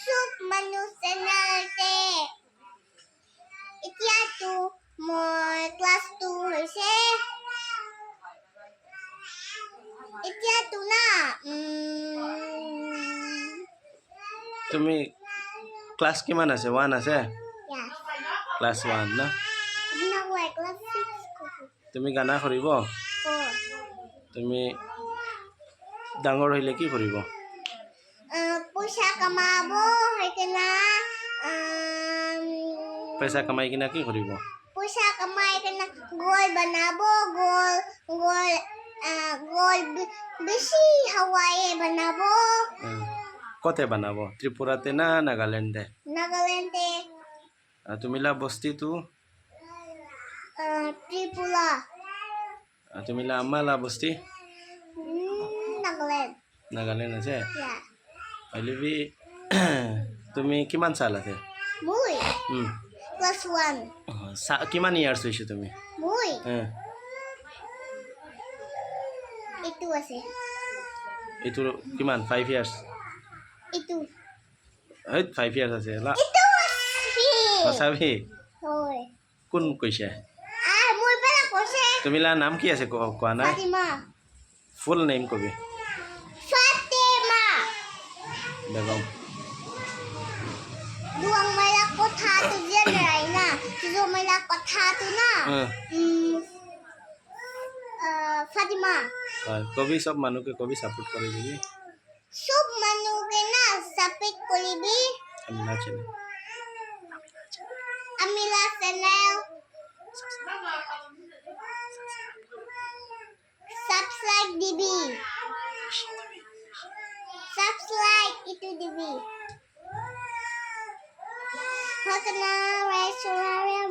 চুপ মানুহ চেনেলতে এতিয়াতো মই ক্লাছ 2 হৈছে এতিয়াতো না তুমি ক্লাছ কিমান আছে 1 আছে Yes. ক্লাছ 1 না Now I class 6 তুমি গানা কৰিব 4 তুমি ডাঙৰ হইলে কি কৰিব পইচা কামাব হেকেনা পইচা কামাই কিনা কি কৰিব পইচা কামাই কেনা গোল বানাব গোল বেশি হাওয়ায়ে বানাব কতে বানাব ত্রিপুরাতে না নাগাল্যান্ডে নাগাল্যান্ডে তুমি লা বস্তিটো ত্রিপুরা তুমি লা আম্মা লা বস্তি নাগাল্যান্ড নাগাল্যান্ড আছে yeah হলিবি তুমি কিমান সাল আছে মুই class 1 কিমান ইয়ার্স হইছে তুমি মুই হ্যাঁ itu আছে এইটো কিমান 5 ইয়ার্স itu এই 5 ইয়ার্স আছে লা itu আছে সঁচাবি হয় কোন কৈছে মই পেলা কৈছে তুমি লা নাম কি আছে কোৱা নাই ফাতিমা ফুল নেম কবি Fatima Begum Duang mala kotha tu jen rai na. Jo mala kotha tu na. Fatima. কবি সব মানুষকে কবি সাপোর্ট করে দিবি Sub manu ke na sapit kolibi. আমি না চিনি Amila channel. Subscribe dibi. Subscribe itu dibi. Hakna restaurant